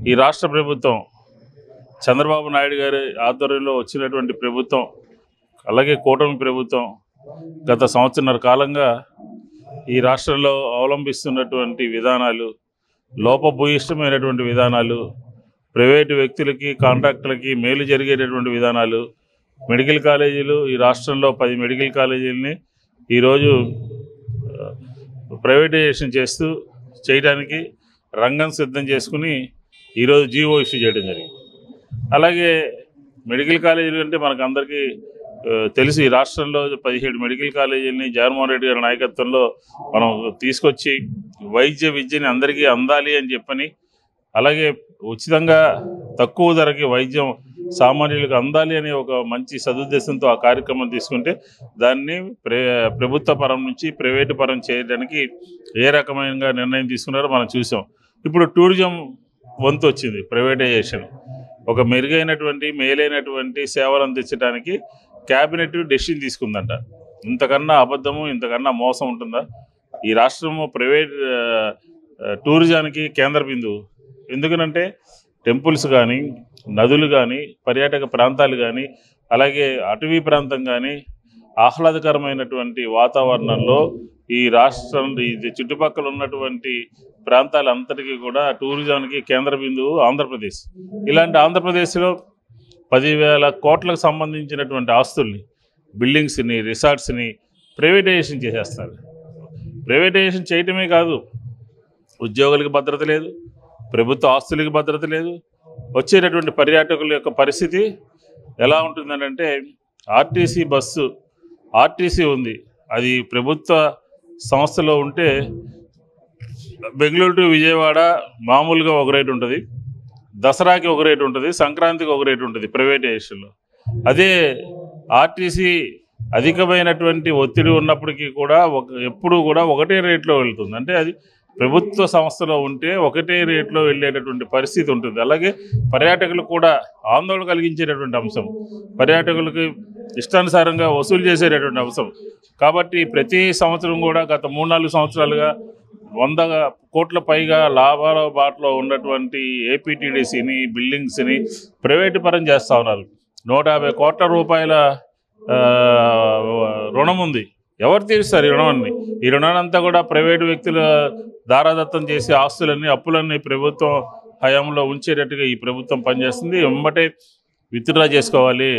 ఈ రాష్ట్ర ప్రభుత్వం చంద్రబాబు నాయుడు గారి ఆధ్వర్యంలో వచ్చినటువంటి ప్రభుత్వం, అలాగే కూటమి ప్రభుత్వం గత సంవత్సరన్నర కాలంగా ఈ రాష్ట్రంలో అవలంబిస్తున్నటువంటి విధానాలు, లోపభూయిష్టమైనటువంటి విధానాలు, ప్రైవేటు వ్యక్తులకి కాంట్రాక్టులకి మేలు జరిగేటటువంటి విధానాలు, మెడికల్ కాలేజీలు ఈ రాష్ట్రంలో 10 మెడికల్ కాలేజీలని ఈరోజు ప్రైవేటైజేషన్ చేయడానికి రంగం సిద్ధం చేసుకుని ఈరోజు జీవో ఇష్యూ చేయడం జరిగింది. అలాగే మెడికల్ కాలేజీలు అంటే మనకు అందరికీ తెలుసు, ఈ రాష్ట్రంలో 17 మెడికల్ కాలేజీలని జగన్మోహన్ రెడ్డి గారి నాయకత్వంలో మనం తీసుకొచ్చి వైద్య విద్యని అందరికీ అందాలి అని చెప్పని, అలాగే ఉచితంగా తక్కువ ధరకి వైద్యం సామాన్యులకు అందాలి అనే ఒక మంచి సదుద్దేశంతో ఆ కార్యక్రమం తీసుకుంటే దాన్ని ప్రభుత్వ పరం నుంచి ప్రైవేటు పరం చేయడానికి ఏ రకమైన నిర్ణయం తీసుకున్నారో మనం చూసాం. ఇప్పుడు టూరిజం వంతు వచ్చింది, ప్రైవేటైజేషన్. ఒక మేలైనటువంటి సేవలు అందించడానికి క్యాబినెట్ డెసిషన్ తీసుకుందంట. ఇంతకన్నా అబద్ధము, ఇంతకన్నా మోసం ఉంటుందా? ఈ రాష్ట్రము ప్రైవేట్ టూరిజానికి కేంద్ర బిందువు. ఎందుకనంటే టెంపుల్స్ కానీ, నదులు కానీ, పర్యాటక ప్రాంతాలు కానీ, అలాగే అటవీ ప్రాంతం కానీ, ఆహ్లాదకరమైనటువంటి వాతావరణంలో ఈ రాష్ట్రం చుట్టుపక్కల ఉన్నటువంటి ప్రాంతాలంతటికీ కూడా టూరిజానికి కేంద్ర బిందువు ఆంధ్రప్రదేశ్. ఇలాంటి ఆంధ్రప్రదేశ్లో 10,000 కోట్లకు సంబంధించినటువంటి ఆస్తుల్ని, బిల్డింగ్స్ని, రిసార్ట్స్ని ప్రైవేటైజేషన్ చేసేస్తారు. ప్రైవేటైజేషన్ చేయటమే కాదు, ఉద్యోగులకు భద్రత లేదు, ప్రభుత్వ ఆస్తులకి భద్రత లేదు. వచ్చేటటువంటి పర్యాటకుల యొక్క పరిస్థితి ఎలా ఉంటుందంటే, ఆర్టీసీ బస్సు, ఆర్టీసీ ఉంది, అది ప్రభుత్వ సంస్థలో ఉంటే బెంగళూరు టు విజయవాడ మామూలుగా ఒక రేటు ఉంటుంది, దసరాకి ఒక రేటు ఉంటుంది, సంక్రాంతికి ఒక రేటు ఉంటుంది ప్రైవేటైజేషన్లో. అదే ఆర్టీసీ అధికమైనటువంటి ఒత్తిడి ఉన్నప్పటికీ కూడా ఎప్పుడూ కూడా ఒకటే రేట్లో వెళ్తుంది. అంటే అది ప్రభుత్వ సంస్థలో ఉంటే ఒకటే రేట్లో వెళ్ళేటటువంటి పరిస్థితి ఉంటుంది. అలాగే పర్యాటకులకు కూడా ఆందోళన కలిగించేటటువంటి అంశం, పర్యాటకులకి ఇష్టానుసారంగా వసూలు చేసేటటువంటి అంశం. కాబట్టి ప్రతి సంవత్సరం కూడా గత 3-4 సంవత్సరాలుగా 100 కోట్ల పైగా లాభాల బాటలో ఉన్నటువంటి ఏపీటీడీసీని, బిల్డింగ్స్ని ప్రైవేటు పరం చేస్తూ ఉన్నారు. 150 కోట్ల రూపాయల రుణం ఉంది. ఎవరు తీరుస్తారు ఈ రుణాన్ని? ఈ రుణానంతా కూడా ప్రైవేటు వ్యక్తుల దారాదత్తం చేసి ఆస్తులన్నీ, అప్పులన్నీ ప్రభుత్వం హయాంలో ఉంచేటట్టుగా ఈ ప్రభుత్వం పనిచేస్తుంది. వెంబటే విత్డ్రా చేసుకోవాలి,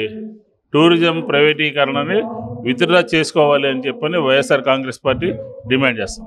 టూరిజం ప్రైవేటీకరణని విత్డ్రా చేసుకోవాలి అని చెప్పని వైఎస్ఆర్ కాంగ్రెస్ పార్టీ డిమాండ్ చేస్తుంది.